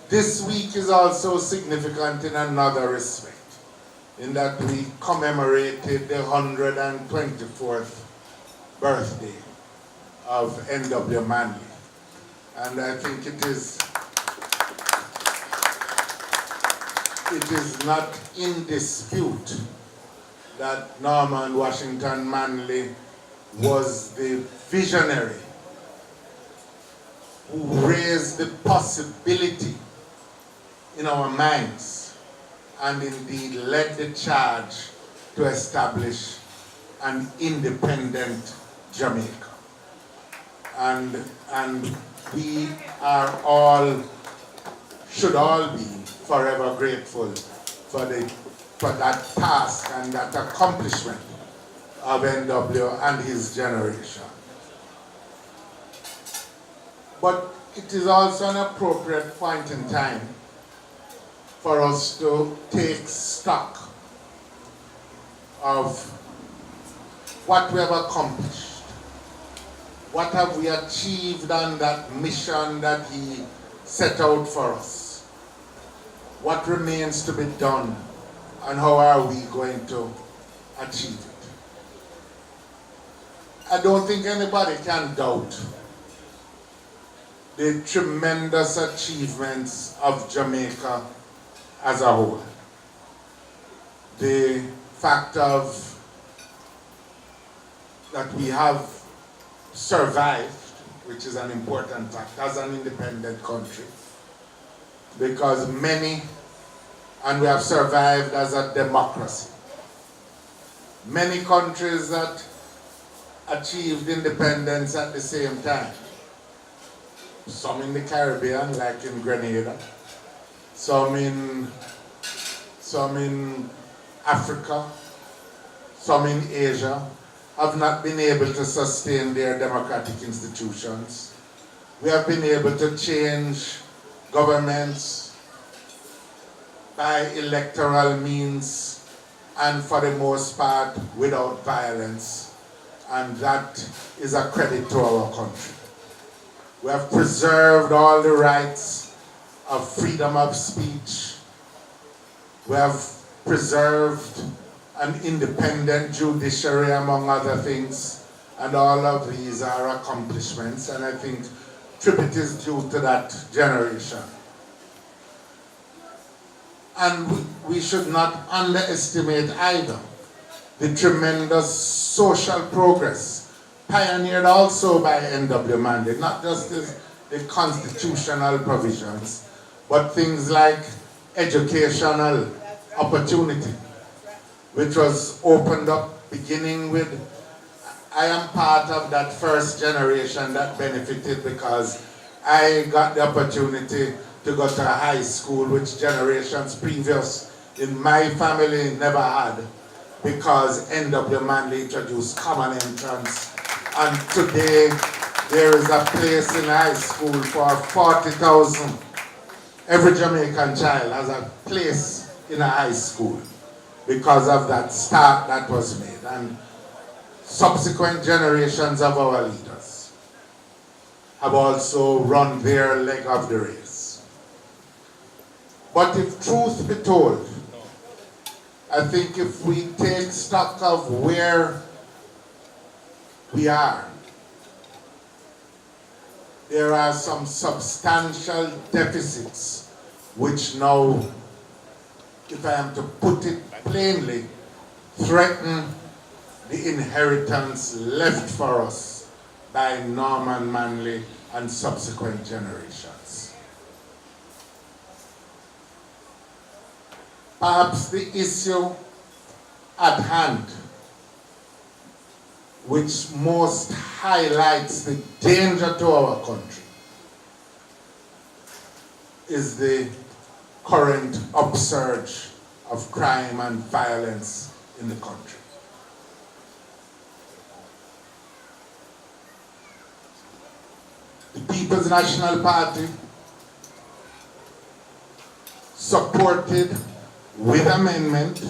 This week is also significant in another respect, in that we commemorated the 124th birthday of N.W. Manley. And I think it is not in dispute that Norman Washington Manley was the visionary who raised the possibility in our minds and indeed led the charge to establish an independent Jamaica. And we should all be forever grateful for that task and that accomplishment of N.W. and his generation. But it is also an appropriate point in time for us to take stock of what we have accomplished. What have we achieved on that mission that he set out for us? What remains to be done, and how are we going to achieve it? I don't think anybody can doubt the tremendous achievements of Jamaica as a whole. The fact that we have survived, which is an important fact, as an independent country, because and we have survived as a democracy. Many countries that achieved independence at the same time. Some in the Caribbean, like in Grenada, some in Africa, some in Asia, have not been able to sustain their democratic institutions. We have been able to change governments by electoral means, and for the most part without violence, and that is a credit to our country. We have preserved all the rights of freedom of speech. We have preserved an independent judiciary, among other things, and all of these are accomplishments, and I think tribute is due to that generation. And we should not underestimate either the tremendous social progress pioneered also by N.W. Manley, not just the constitutional provisions, but things like educational opportunity, which was opened up beginning with, I am part of that first generation that benefited because I got the opportunity to go to a high school, which generations previous in my family never had, because N.W. Manley introduced common entrance. And today, there is a place in high school for 40,000. Every Jamaican child has a place in a high school because of that start that was made. And subsequent generations of our leaders have also run their leg of the race. But if truth be told, I think if we take stock of where we are, there are some substantial deficits which now, if I am to put it plainly, threaten the inheritance left for us by Norman Manley and subsequent generations. Perhaps the issue at hand, which most highlights the danger to our country, is the current upsurge of crime and violence in the country. The People's National Party supported, with amendment,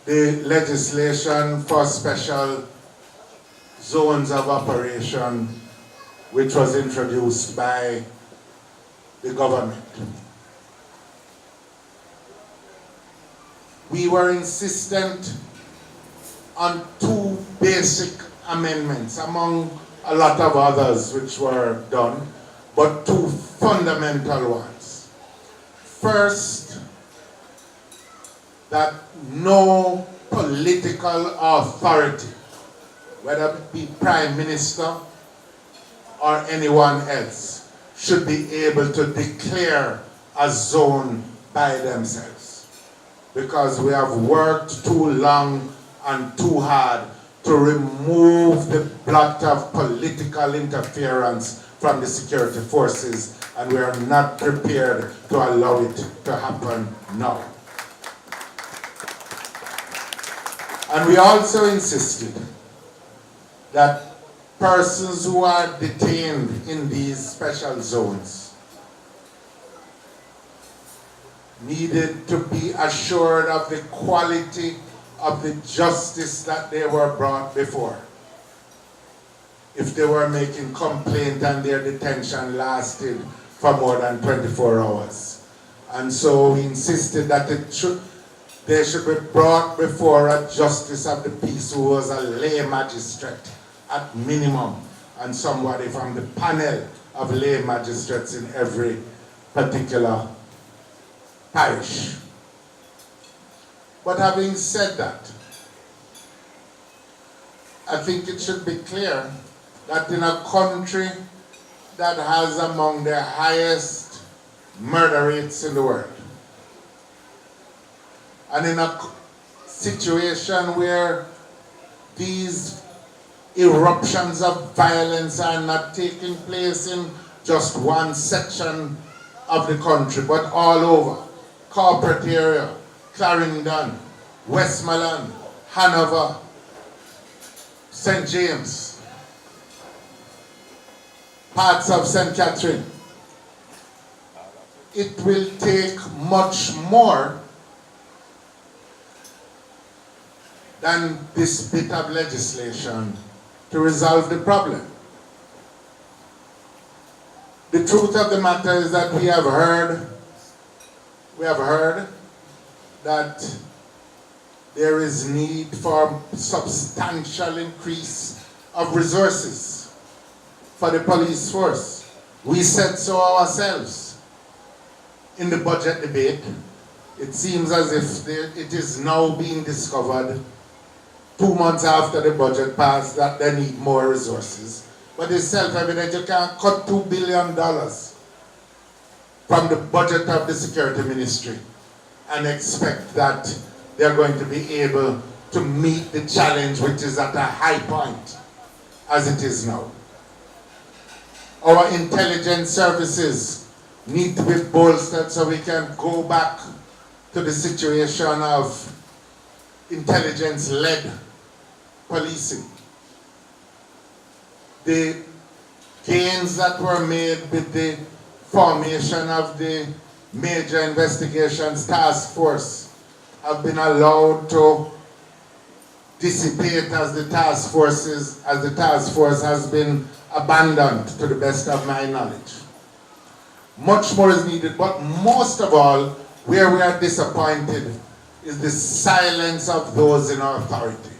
the legislation for special zones of operation, which was introduced by the government. We were insistent on two basic amendments, among a lot of others which were done, but two fundamental ones. First, that no political authority, whether it be Prime Minister or anyone else, should be able to declare a zone by themselves. Because we have worked too long and too hard to remove the blot of political interference from the security forces, and we are not prepared to allow it to happen now. And we also insisted that persons who are detained in these special zones needed to be assured of the quality of the justice that they were brought before. If they were making complaint and their detention lasted for more than 24 hours. And so we insisted that they should be brought before a justice of the peace who was a lay magistrate at minimum, and somebody from the panel of lay magistrates in every particular parish. But having said that, I think it should be clear that in a country that has among the highest murder rates in the world, and in a situation where these eruptions of violence are not taking place in just one section of the country, but all over. Corporate area, Clarendon, Westmoreland, Hanover, St. James, parts of St. Catherine. It will take much more than this bit of legislation to resolve the problem. The truth of the matter is that we have heard that there is need for substantial increase of resources for the police force. We said so ourselves in the budget debate. It seems as if it is now being discovered 2 months after the budget passed that they need more resources. But it's self-evident you can't cut $2 billion from the budget of the security ministry and expect that they're going to be able to meet the challenge which is at a high point as it is now. Our intelligence services need to be bolstered so we can go back to the situation of intelligence-led policing. The gains that were made with the formation of the Major Investigations Task Force have been allowed to dissipate as the task force has been abandoned, to the best of my knowledge. Much more is needed, but most of all, where we are disappointed is the silence of those in authority.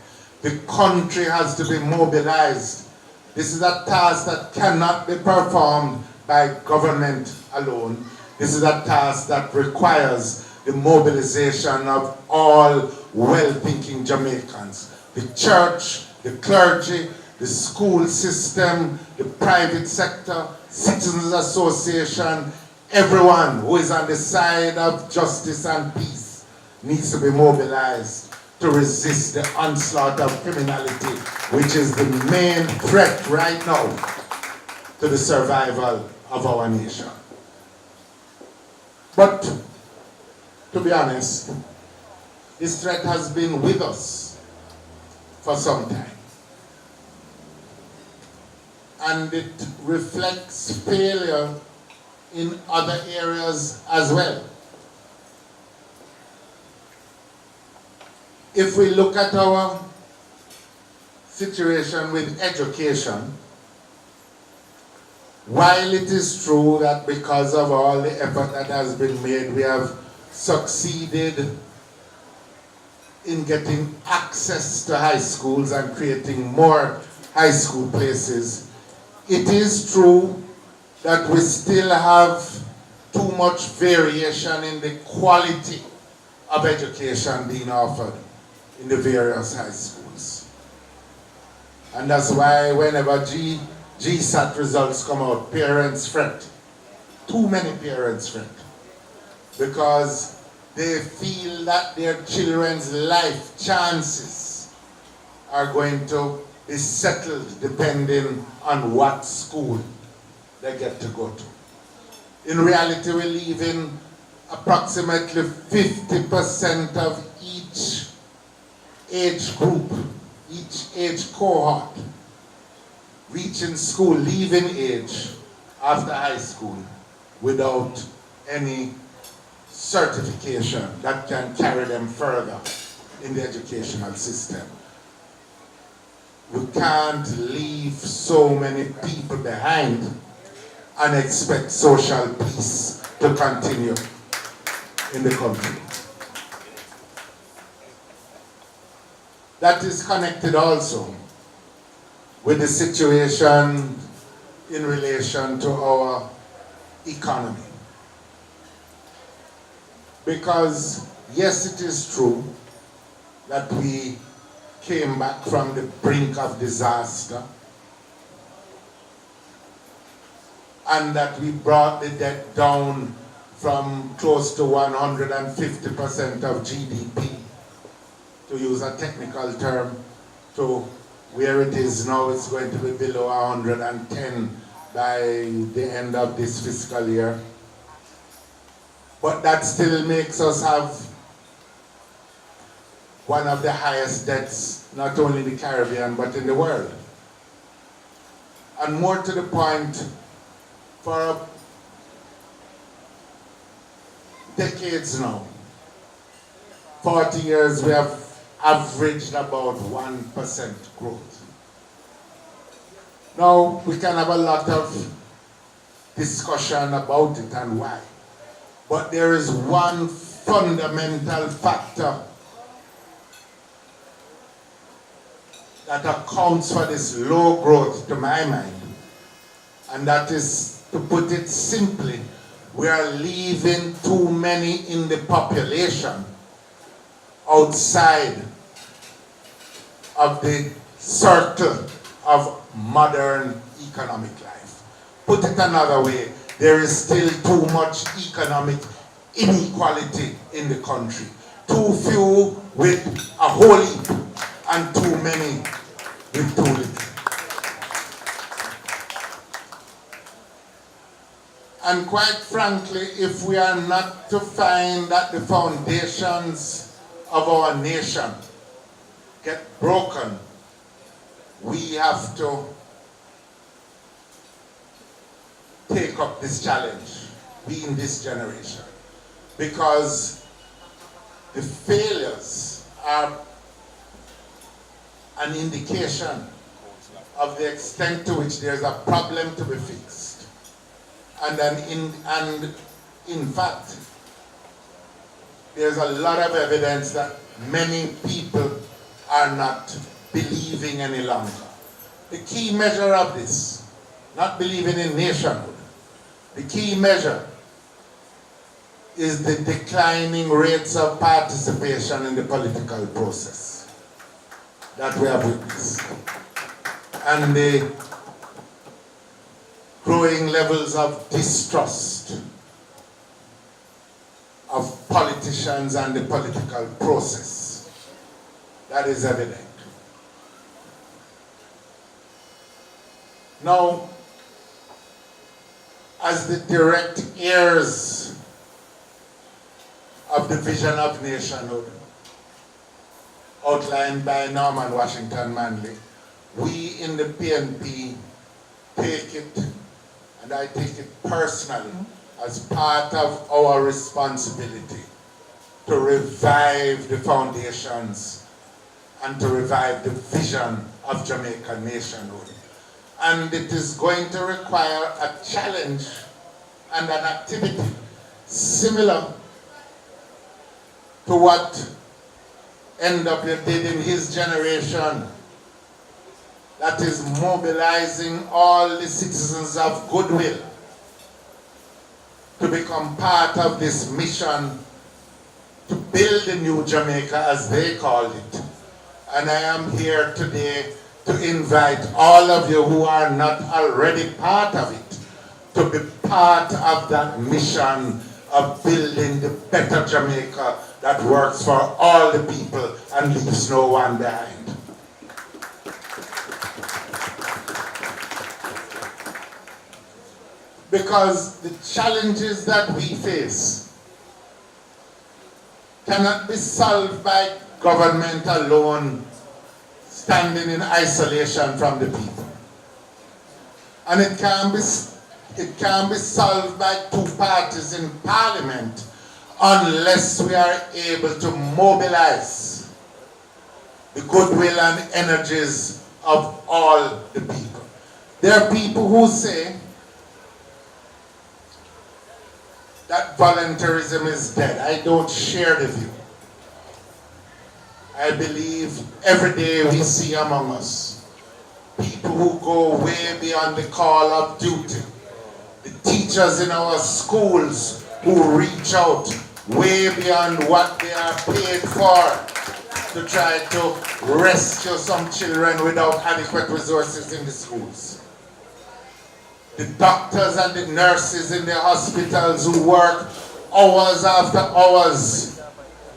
The country has to be mobilized. This is a task that cannot be performed by government alone. This is a task that requires the mobilization of all well-thinking Jamaicans. The church, the clergy, the school system, the private sector, citizens association, everyone who is on the side of justice and peace needs to be mobilized to resist the onslaught of criminality, which is the main threat right now to the survival of our nation. But, to be honest, this threat has been with us for some time. And it reflects failure in other areas as well. If we look at our situation with education, While it is true that because of all the effort that has been made, we have succeeded in getting access to high schools and creating more high school places, it is true that we still have too much variation in the quality of education being offered in the various high schools. And that's why whenever GSAT results come out, parents fret. Too many parents fret. Because they feel that their children's life chances are going to be settled depending on what school they get to go to. In reality, we're leaving approximately 50% of each age group, each age cohort, reaching school, leaving age after high school without any certification that can carry them further in the educational system. We can't leave so many people behind and expect social peace to continue in the country. That is connected also with the situation in relation to our economy. Because yes, it is true that we came back from the brink of disaster and that we brought the debt down from close to 150% of GDP, to use a technical term, to where it is now. It's going to be below 110 by the end of this fiscal year. But that still makes us have one of the highest debts, not only in the Caribbean, but in the world. And more to the point, for decades now, 40 years, we have averaged about 1% growth. Now, we can have a lot of discussion about it and why. But there is one fundamental factor that accounts for this low growth to my mind. And that is, to put it simply, we are leaving too many in the population outside of the circle of modern economic life. Put it another way, there is still too much economic inequality in the country. Too few with a whole heap and too many with too little. And quite frankly, if we are not to find that the foundations of our nation get broken, we have to take up this challenge, we in this generation, because the failures are an indication of the extent to which there's a problem to be fixed. And in fact, there's a lot of evidence that many people are not believing any longer. The key measure of this, not believing in nationhood, the key measure is the declining rates of participation in the political process that we have witnessed, and the growing levels of distrust of politicians and the political process. That is evident. Now, as the direct heirs of the vision of nationhood outlined by Norman Washington Manley, we in the PNP take it, and I take it personally, as part of our responsibility to revive the foundations and to revive the vision of Jamaican nationhood. And it is going to require a challenge and an activity similar to what NW did in his generation, that is mobilizing all the citizens of goodwill to become part of this mission to build a new Jamaica, as they called it. And I am here today to invite all of you who are not already part of it to be part of that mission of building the better Jamaica that works for all the people and leaves no one behind. Because the challenges that we face cannot be solved by government alone standing in isolation from the people. And it can be solved by two parties in parliament unless we are able to mobilize the goodwill and energies of all the people. There are people who say that voluntarism is dead. I don't share the view. I believe every day we see among us people who go way beyond the call of duty. The teachers in our schools who reach out way beyond what they are paid for to try to rescue some children without adequate resources in the schools. The doctors and the nurses in the hospitals who work hours after hours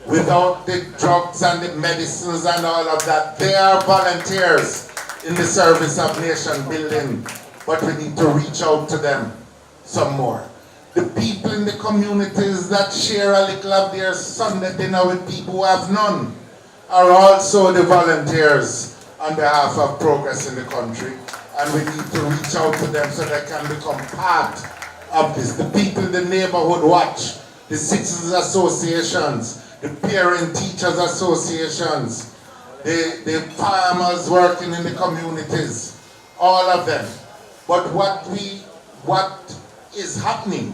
without the drugs and the medicines and all of that. They are volunteers in the service of nation building, but we need to reach out to them some more. The people in the communities that share a little of their Sunday dinner with people who have none are also the volunteers on behalf of progress in the country. And we need to reach out to them so they can become part of this. The people in the neighborhood watch, the citizens associations, the parent teachers associations, the farmers working in the communities, all of them. But what is happening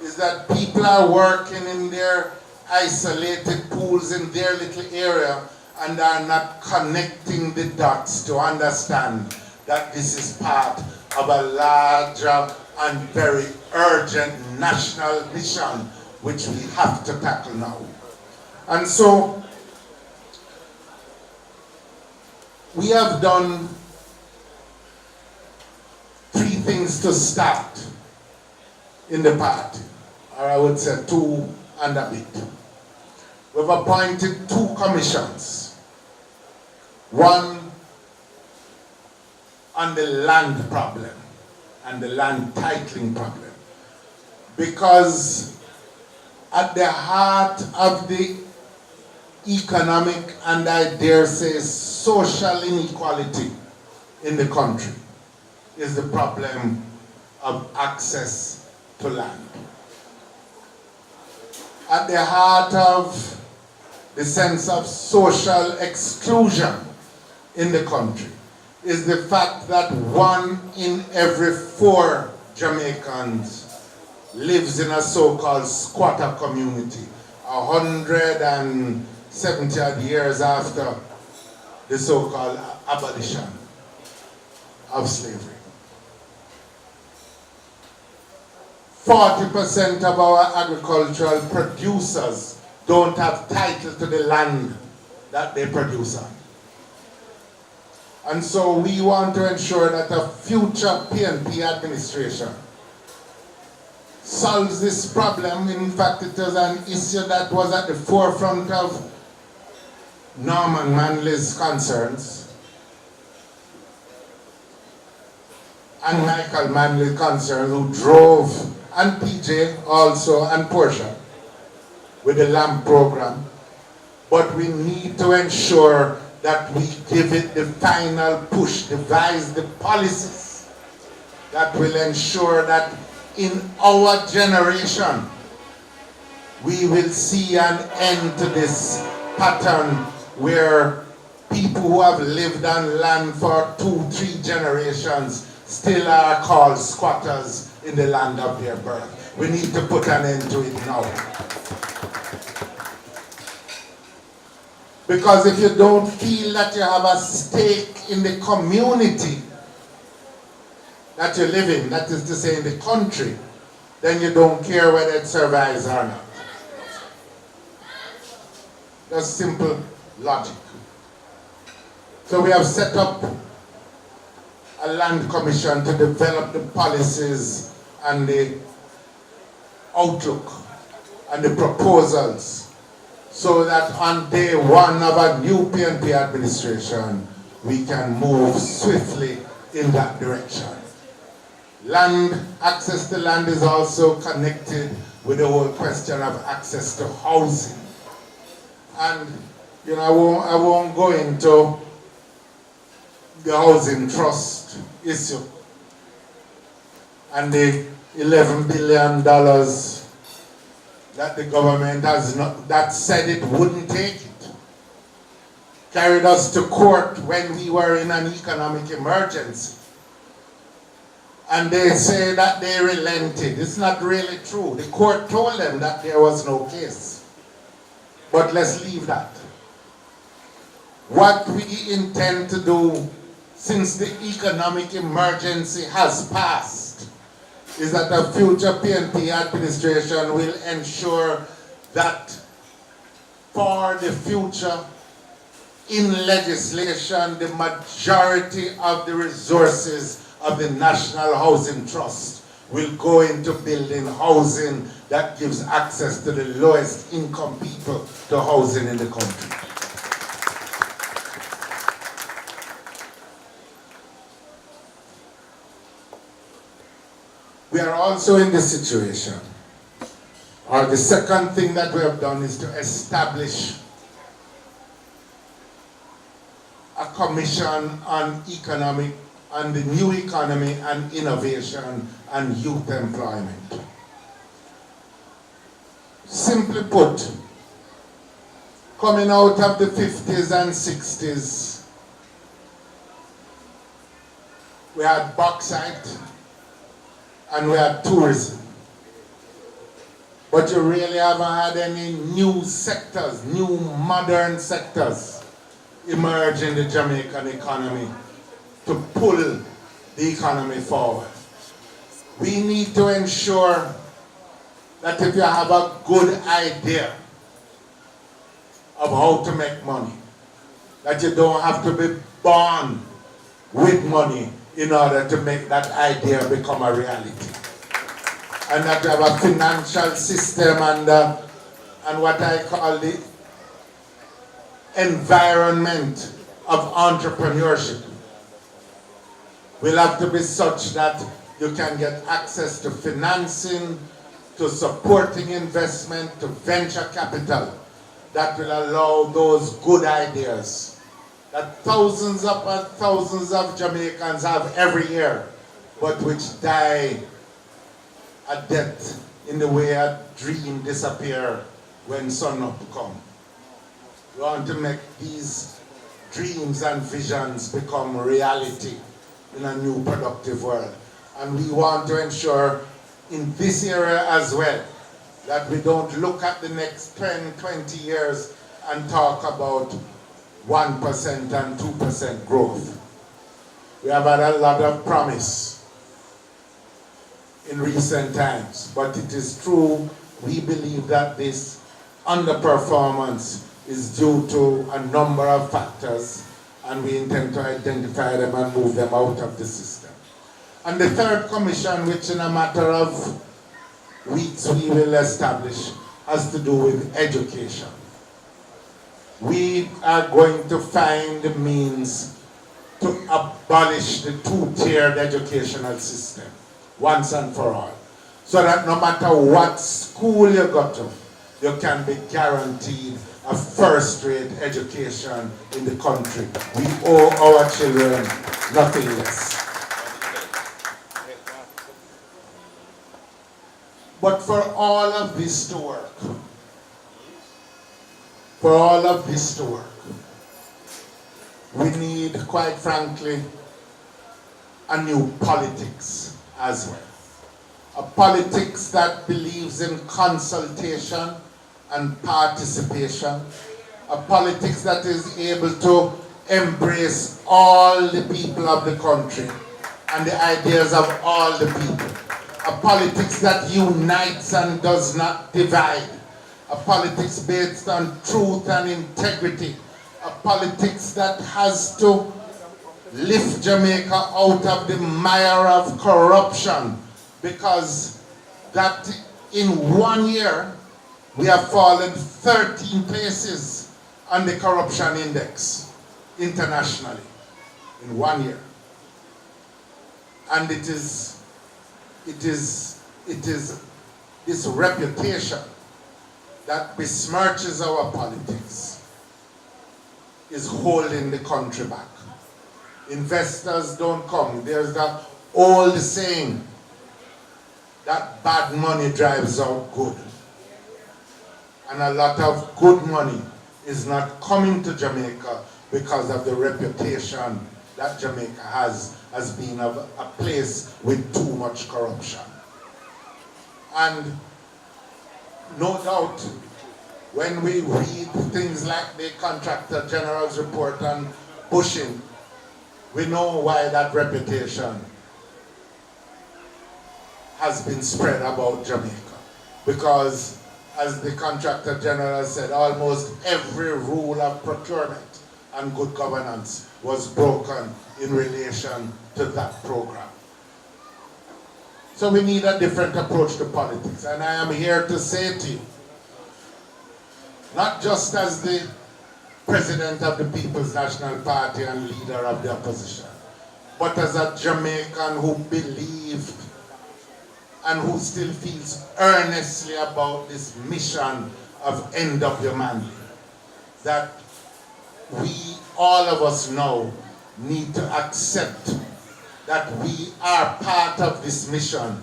is that people are working in their isolated pools in their little area and are not connecting the dots to understand that this is part of a larger and very urgent national mission which we have to tackle now. And so we have done three things to start in the party, or I would say two and a bit. We've appointed two commissions. One on the land problem and the land titling problem. Because at the heart of the economic and I dare say social inequality in the country is the problem of access to land. At the heart of the sense of social exclusion in the country is the fact that 1 in every 4 Jamaicans lives in a so-called squatter community, 170 odd years after the so-called abolition of slavery. 40% of our agricultural producers don't have title to the land that they produce on. And so we want to ensure that a future PNP administration solves this problem. In fact, it was an issue that was at the forefront of Norman Manley's concerns and Michael Manley's concerns, who drove, and PJ also, and Portia, with the LAMP program. But we need to ensure that we give it the final push, devise the policies that will ensure that in our generation we will see an end to this pattern where people who have lived on land for 2-3 generations still are called squatters in the land of their birth. We need to put an end to it now. Because if you don't feel that you have a stake in the community that you live in, that is to say in the country, then you don't care whether it survives or not. That's simple logic. So we have set up a land commission to develop the policies and the outlook and the proposals so that on day one of a new PNP administration, we can move swiftly in that direction. Land, access to land is also connected with the whole question of access to housing. And, you know, I won't go into the housing trust issue and the $11 billion that the government has not, that said it wouldn't take it, carried us to court when we were in an economic emergency. And they say that they relented. It's not really true. The court told them that there was no case. But let's leave that. What we intend to do since the economic emergency has passed is that a future PNP administration will ensure that for the future, in legislation, the majority of the resources of the National Housing Trust will go into building housing that gives access to the lowest income people to housing in the country. We are also in the situation, or the second thing that we have done is to establish a commission on the new economy and innovation and youth employment. Simply put, coming out of the 50s and 60s, we had bauxite and we had tourism. But you really haven't had any new sectors, new modern sectors emerge in the Jamaican economy to pull the economy forward. We need to ensure that if you have a good idea of how to make money, that you don't have to be born with money in order to make that idea become a reality. And that you have a financial system and what I call the environment of entrepreneurship will have to be such that you can get access to financing, to supporting investment, to venture capital that will allow those good ideas that thousands upon thousands of Jamaicans have every year, but which die a death in the way a dream disappear when sunup come. We want to make these dreams and visions become reality in a new productive world. And we want to ensure in this area as well that we don't look at the next 10, 20 years and talk about 1% and 2% growth. We have had a lot of promise in recent times, but it is true, we believe that this underperformance is due to a number of factors, and we intend to identify them and move them out of the system. And the third commission, which in a matter of weeks we will establish, has to do with education. We are going to find the means to abolish the two-tiered educational system once and for all, so that no matter what school you go to, you can be guaranteed a first-rate education in the country. We owe our children nothing less. But for all of this to work, we need, quite frankly, a new politics as well. A politics that believes in consultation and participation. A politics that is able to embrace all the people of the country and the ideas of all the people. A politics that unites and does not divide. A politics based on truth and integrity. A politics that has to lift Jamaica out of the mire of corruption, because that in 1 year we have fallen 13 places on the corruption index internationally in 1 year. And it is this reputation that besmirches our politics is holding the country back. Investors don't come. There's that old saying that bad money drives out good. And a lot of good money is not coming to Jamaica because of the reputation that Jamaica has as being a place with too much corruption. And no doubt, when we read things like the Contractor General's report on bushing, we know why that reputation has been spread about Jamaica. Because, as the Contractor General said, almost every rule of procurement and good governance was broken in relation to that program. So we need a different approach to politics. And I am here to say to you, not just as the President of the People's National Party and leader of the opposition, but as a Jamaican who believed and who still feels earnestly about this mission of NW Manley, that we, all of us now, need to accept that we are part of this mission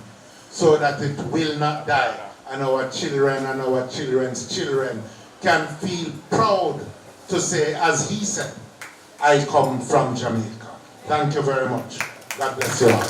so that it will not die, and our children and our children's children can feel proud to say, as he said, I come from Jamaica. Thank you very much. God bless you all.